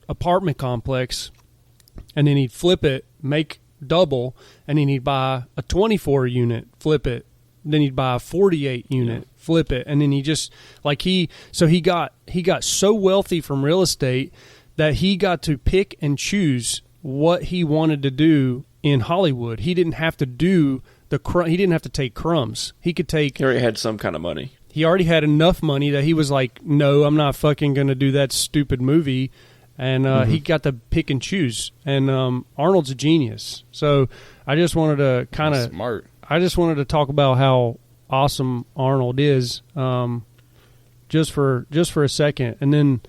apartment complex, and then he'd flip it, make double, and then he'd buy a 24 unit, flip it. Then he'd buy a 48 unit, flip it, and then he just he got so wealthy from real estate that he got to pick and choose what he wanted to do in Hollywood. He didn't have to do he didn't have to take crumbs. He could take. He already had some kind of money. He already had enough money that he was like, no, I'm not fucking going to do that stupid movie. And he got to pick and choose. And Arnold's a genius. So I just wanted to kind of smart. I just wanted to talk about how awesome Arnold is, just for a second, and then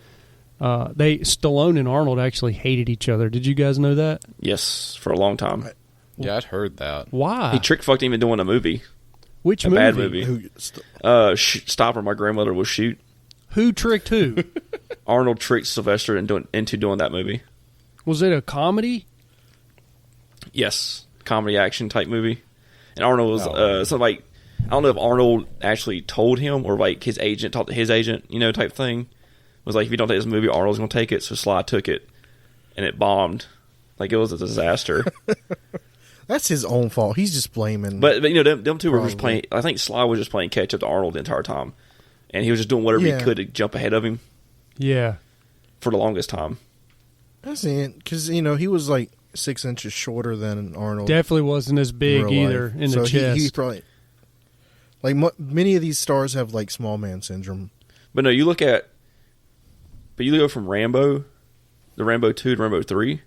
Stallone and Arnold actually hated each other. Did you guys know that? Yes, for a long time. Yeah, I'd heard that. Why? He trick fucked him into doing a movie. Which a movie? Bad movie. Stop or My Grandmother Will Shoot. Who tricked who? Arnold tricked Sylvester into doing that movie. Was it a comedy? Yes, comedy action type movie. And Arnold was I don't know if Arnold actually told him or like his agent talked to his agent, type thing. Was like, if you don't take this movie, Arnold's going to take it. So Sly took it, and it bombed. Like, it was a disaster. That's his own fault. He's just blaming. But them two were just playing. I think Sly was just playing catch up to Arnold the entire time, and he was just doing whatever he could to jump ahead of him. Yeah, for the longest time. That's it, because he was like 6 inches shorter than Arnold. Definitely wasn't as big either in the chest. He probably many of these stars have like small man syndrome. But no, you go from Rambo, the Rambo 2 to Rambo 3.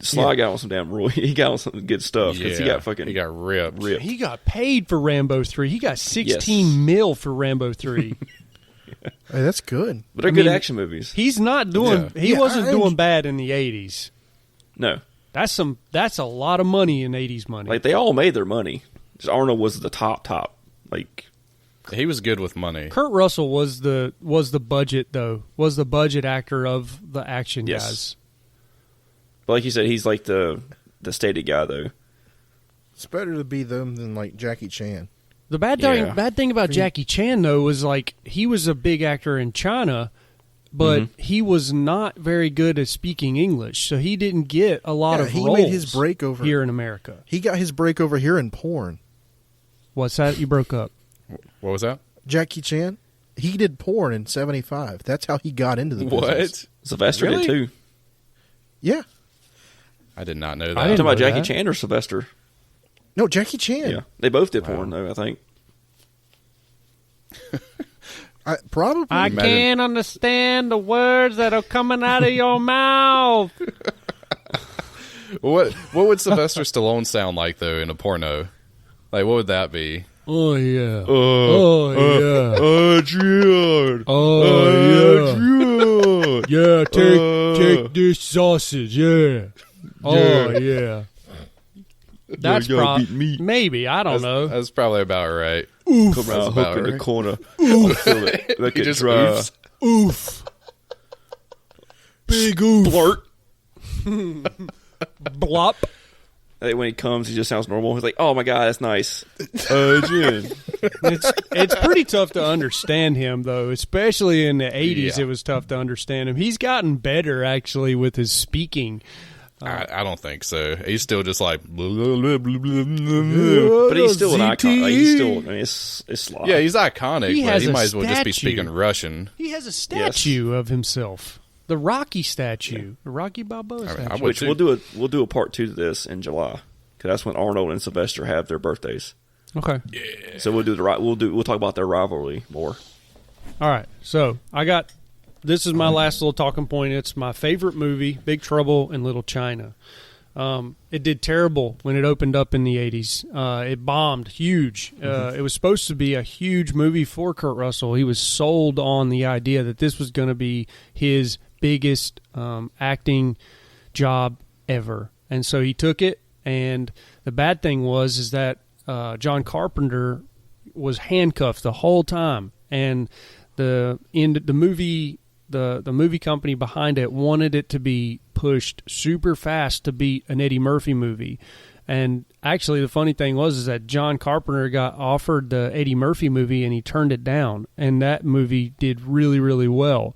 Sly got on some damn rule. He got on some good stuff. Yeah, he got ripped. He got paid for Rambo 3. He got 16 mil for Rambo 3. Hey, that's good. But they're good action movies. He's not doing. Yeah. He wasn't doing bad in the 80s. No, that's a lot of money in 80s money. Like, they all made their money. Just Arnold was the top. Like, he was good with money. Kurt Russell was the budget though. Was the budget actor of the action guys. But like you said, he's like the stated guy though. It's better to be them than like Jackie Chan. The bad thing about Jackie Chan though was like he was a big actor in China, but he was not very good at speaking English, so he didn't get a lot of roles. He made his break over here in America. He got his break over here in porn. What's that? You broke up. What was that? Jackie Chan. He did porn in '75. That's how he got into the business. Sylvester did too. Yeah. I did not know that. Are you talking about Jackie Chan or Sylvester? No, Jackie Chan. Yeah, they both did porn though, I think. Probably. I can't understand the words that are coming out of your mouth. What would Sylvester Stallone sound like though in a porno? Like, what would that be? Oh yeah. Yeah. Adrian. Oh yeah. Yeah, take this sausage. Yeah. Oh yeah. That's probably maybe, I don't know. That's probably about right. Oof. Come around, hook in the corner. Oof. Feel it. Look at just oof. Big oof. Blurt. Blop. When he comes, he just sounds normal. He's like, "Oh my god, that's nice." Jim. It's pretty tough to understand him though, especially in the 80s. It was tough to understand him. He's gotten better actually with his speaking. I don't think so. He's still just like, but he's still an icon. Like, it's slow. Yeah, he's iconic. He but he might as well just be speaking Russian. He has a statue of himself, the Rocky statue, the Rocky Balboa statue. Which we'll do a part 2 to this in July, because that's when Arnold and Sylvester have their birthdays. Okay. Yeah. So we'll talk about their rivalry more. All right. So this is my last little talking point. It's my favorite movie, Big Trouble in Little China. It did terrible when it opened up in the 80s. It bombed huge. It was supposed to be a huge movie for Kurt Russell. He was sold on the idea that this was going to be his biggest acting job ever. And so he took it, and the bad thing is that John Carpenter was handcuffed the whole time. And the movie company behind it wanted it to be pushed super fast to beat an Eddie Murphy movie. And actually the funny thing is that John Carpenter got offered the Eddie Murphy movie and he turned it down. And that movie did really, really well.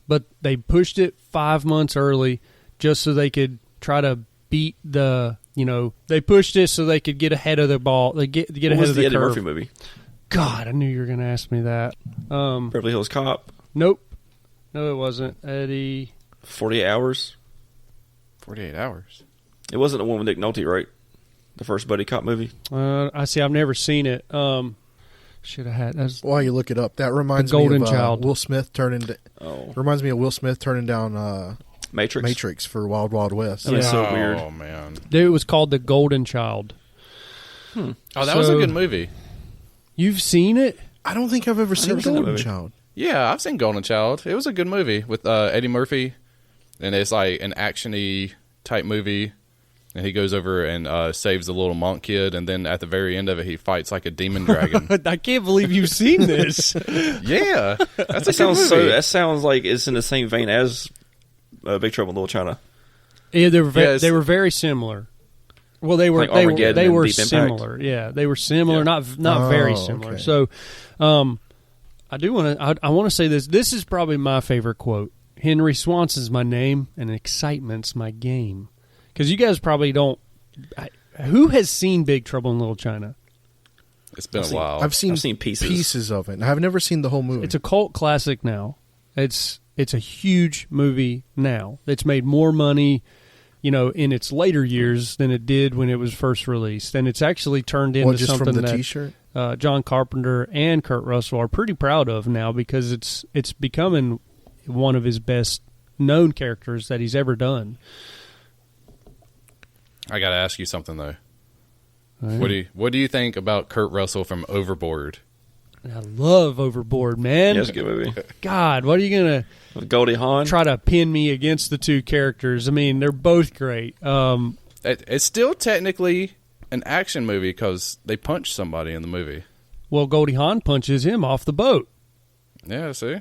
but they pushed it 5 months early just so they could try to beat the. They pushed it so they could get ahead of the ball. They get ahead of the Eddie curve. Murphy movie? God, I knew you were going to ask me that. Beverly Hills Cop. Nope. No, it wasn't. Eddie. 48 Hours. 48 Hours. It wasn't the one with Nick Nolte, right? The first buddy cop movie. I see. I've never seen it. Should have had. That's While you look it up, that reminds The me Golden of Child. Will Smith turning. Reminds me of Will Smith turning down Matrix. for Wild Wild West. That was so Oh, weird. man. It was called The Golden Child. Oh, that was a good movie. You've seen it? I don't think I've ever seen never seen that Golden movie. Child. Yeah, I've seen Golden Child. It was a good movie with Eddie Murphy, and it's like an action-y type movie, and he goes over and saves the little monk kid, and then at the very end of it, he fights like a demon dragon. I can't believe you've seen this. Yeah, that's a That sounds good movie. that sounds like it's in the same vein as Big Trouble in Little China. Yeah, they were Yes. they were very similar. Well, they were Like they were, Armageddon they and were Deep Impact. similar. Yeah, they were similar, Yeah. not very Oh, similar. okay. So, I do want to. I want to say this. This is probably my favorite quote. Henry Swanson's my name, and excitement's my game. Because you guys probably don't. Who has seen Big Trouble in Little China? It's been a while. I've seen pieces. of it. I've never seen the whole movie. It's a cult classic now. It's a huge movie now. It's made more money, in its later years than it did when it was first released, and it's actually turned into just something from the that T-shirt. John Carpenter and Kurt Russell are pretty proud of now because it's becoming one of his best known characters that he's ever done. I got to ask you something though. Right. What do you think about Kurt Russell from Overboard? I love Overboard, man. Yeah, it's a good movie. God, what are you gonna With Goldie Hawn. try to pin me against the two characters? I mean, they're both great. It's still technically an action movie because they punch somebody in the movie. Well, Goldie Hawn punches him off the boat. Yeah, see?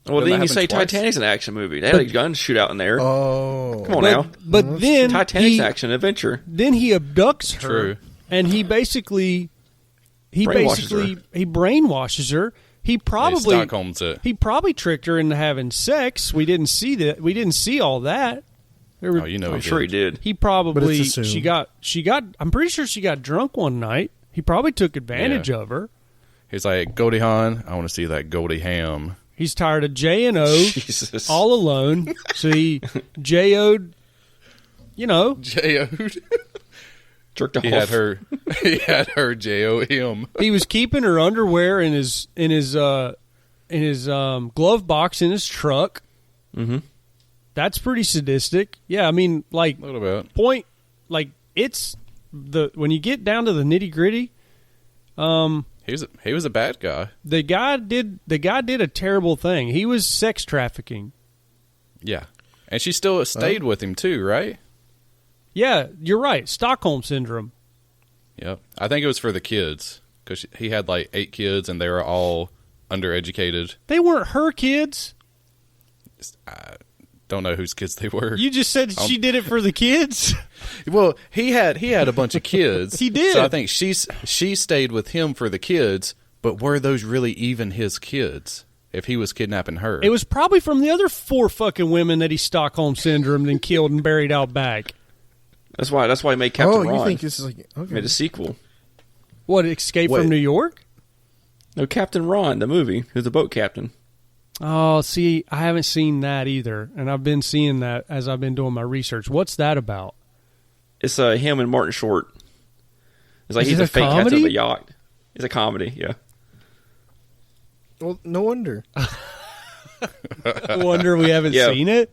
Well, Didn't then that you say happen twice? Titanic's an action movie. They had a gun shootout in there. Oh, Come on now. But then Titanic's action adventure. Then he abducts her, True. and he basically Brainwashes he brainwashes her. He probably Stockholm's it. he probably tricked her into having sex. We didn't see that. We didn't see all that. There were- Oh, you know I'm he sure did. he did. He probably But it's assumed. she got. I'm pretty sure she got drunk one night. He probably took advantage Yeah. of her. He's like, Goldie Hawn, I want to see that Goldie Ham. He's tired of J and O Jesus. all alone, so he J-O'd. J.O.'d. Jerked off. He had her J.O.M. He was keeping her underwear in his glove box in his truck. Mm-hmm. That's pretty sadistic. Yeah, I mean, like A little bit. it's when you get down to the nitty gritty. He was a bad guy. The guy did a terrible thing. He was sex trafficking. Yeah. And she still stayed with him too, right? Yeah, you're right. Stockholm syndrome. Yep. I think it was for the kids because he had like 8 kids and they were all undereducated. They weren't her kids. Don't know whose kids they were. You just said she did it for the kids. Well, he had a bunch of kids. He did. So I think she stayed with him for the kids, but were those really even his kids if he was kidnapping her? It was probably from the other 4 fucking women that he Stockholm syndromed and killed and buried out back. That's why he made Captain oh, Ron. you think this is like okay? Made a sequel. What, Escape Wait. from New York? No, Captain Ron, the movie. Who's the boat captain? Oh, see, I haven't seen that either, and I've been seeing that as I've been doing my research. What's that about? It's him and Martin Short. It's like Is he's it a a fake captain comedy? of a yacht. It's a comedy, yeah. Well, no wonder. I wonder we haven't Yeah. seen it.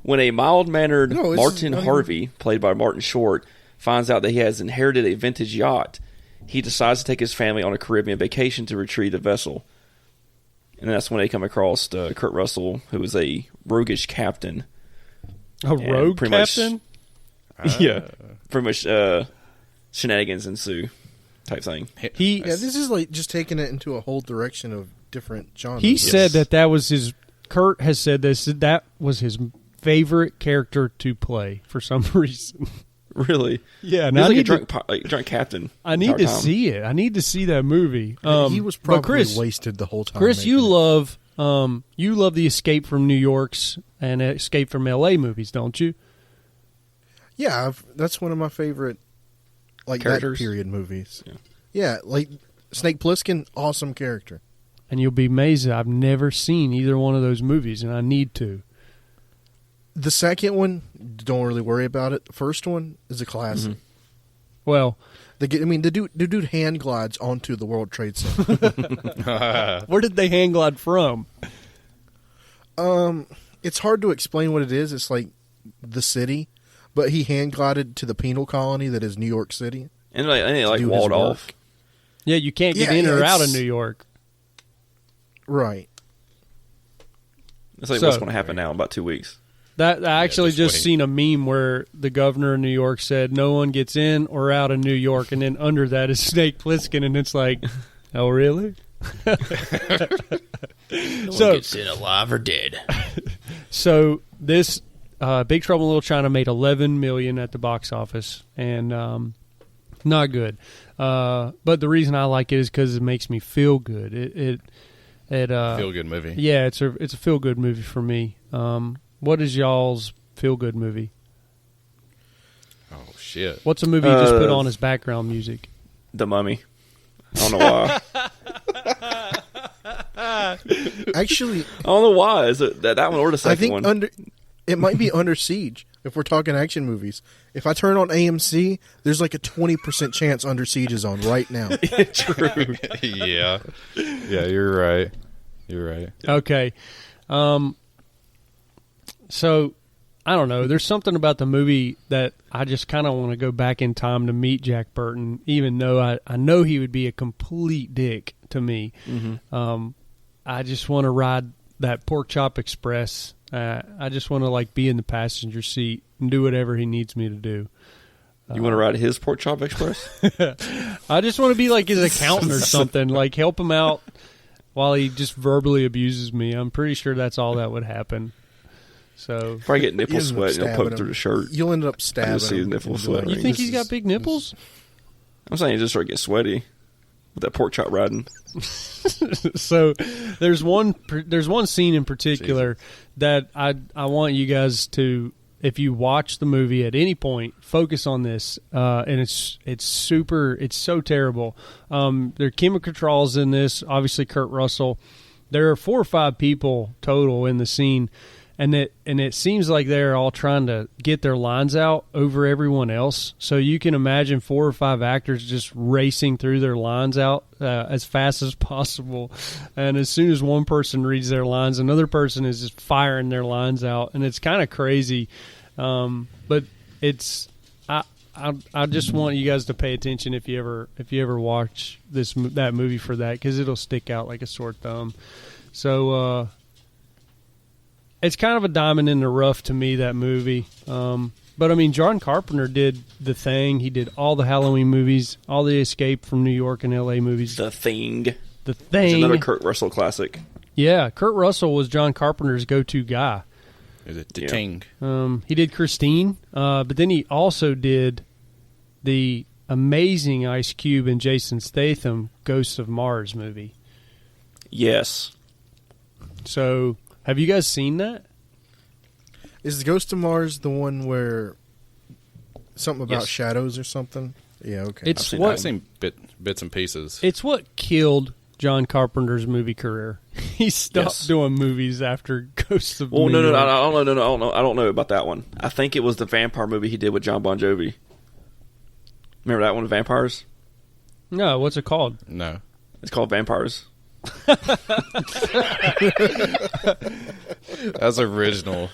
When a mild-mannered No, it's Martin not even- Harvey, played by Martin Short, finds out that he has inherited a vintage yacht, he decides to take his family on a Caribbean vacation to retrieve the vessel. And that's when they come across Kurt Russell, who is a roguish captain. A And rogue pretty much- captain? Yeah. Pretty much shenanigans ensue type thing. He Yeah, this is like just taking it into a whole direction of different genres. he said that was his. Kurt has said this. That was his favorite character to play for some reason. Really? Yeah, He's now like a drunk captain. I need entire to time. see it. I need to see that movie. He was but probably Chris, wasted the whole time. Chris, you making it. love You love the Escape from New York's and Escape from L.A. movies, don't you? Yeah, that's one of my favorite, like, Characters? that period movies. Yeah. Yeah, like Snake Plissken, awesome character. And you'll be amazed that I've never seen either one of those movies, and I need to. The second one, don't really worry about it. The first one is a classic. Mm-hmm. Well, The dude hand glides onto the World Trade Center. where did they hang glide from? It's hard to explain what it is. It's like the city, but he hand glided to the penal colony that is New York City. And it do his walled work. off. Yeah, you can't get Yeah, in or out of it's- New York. Right. That's like So- what's going to happen now in about 2 weeks. That I actually just just wait. seen a meme where the governor of New York said no one gets in or out of New York, and then under that is Snake Plissken, and it's like, oh really? No So- one gets in alive or dead. So this Big Trouble in Little China made $11 million at the box office, and not good. But the reason I like it is because it makes me feel good. It Feel good movie. yeah, it's a feel good movie for me. What is y'all's feel good movie? Oh shit! What's a movie you just put on as background music? The Mummy. I don't know why. Actually, I don't know why. Is it that one or the I second think one? it might be Under Siege if we're talking action movies. If I turn on AMC, there's like a 20% chance Under Siege is on right now. True. Yeah, you're right. You're right. Okay. So, I don't know. There's something about the movie that I just kind of want to go back in time to meet Jack Burton, even though I know he would be a complete dick to me. Mm-hmm. I just want to ride that Pork Chop Express. I just want to like be in the passenger seat and do whatever he needs me to do. You want to ride his Pork Chop Express? I just want to be like his accountant or something, like help him out while he just verbally abuses me. I'm pretty sure that's all that would happen. So, Probably get nipple You end up sweat and he'll stabbing poke him. through the shirt. You'll end up I stabbing just see him. nipple and be sweat. like, you think "This he's got is- big nipples? I'm saying he just start getting sweaty with that pork chop riding. So there's one scene in particular that I want you guys to, if you watch the movie at any point, focus on this, and it's so terrible. There are Kim Cattrall's in this, obviously Kurt Russell. There are 4 or 5 people total in the scene, and it seems like they're all trying to get their lines out over everyone else. So you can imagine 4 or 5 actors just racing through their lines out as fast as possible. And as soon as one person reads their lines, another person is just firing their lines out, and it's kind of crazy. But it's I just want you guys to pay attention if you ever watch that movie for that, because it'll stick out like a sore thumb. So it's kind of a diamond in the rough to me, that movie. But I mean, John Carpenter did The Thing. He did all the Halloween movies, all the Escape from New York and L.A. movies. The Thing. The It's Thing. another Kurt Russell classic. Yeah, Kurt Russell was John Carpenter's go-to guy. Is it the Yeah. Ting? He did Christine, but then he also did the amazing Ice Cube and Jason Statham Ghosts of Mars movie. Yes. So, have you guys seen that? Is Ghost of Mars the one where something about Yes. shadows or something? Yeah, okay. It's seen what I've seen bits and pieces. it's what killed John Carpenter's movie career. He stopped Yes. doing movies after Ghosts of Well, New no, York. I don't know about that one. I think it was the vampire movie he did with John Bon Jovi. Remember that one, Vampires? No, what's it called? No. It's called Vampires. That's original.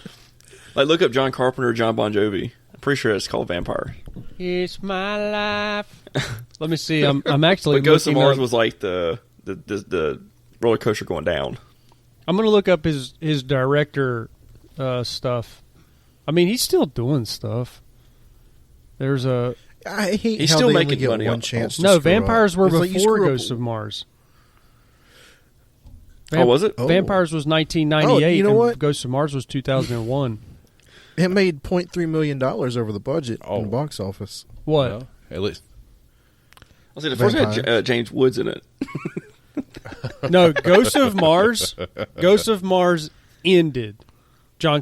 Like, look up John Carpenter, John Bon Jovi. I'm pretty sure it's called Vampire. It's my life. Let me see. I'm actually But Ghost of looking Mars up- was like the roller coaster going down. I'm going to look up his director stuff. I mean, he's still doing stuff. There's a I hate He's how still they only making get money one off- chance. To no. screw Vampires up. were It's like you before screw up- Ghosts of Mars. Oh, was it? Oh. Vampires was 1998. Oh, you know and what? Ghosts of Mars was 2001. It made $0.3 million over the budget Oh. in the box office. What? Well, at least I see the first one had Vampires. James Woods in it. No, Ghost of Mars. Ghost of Mars ended John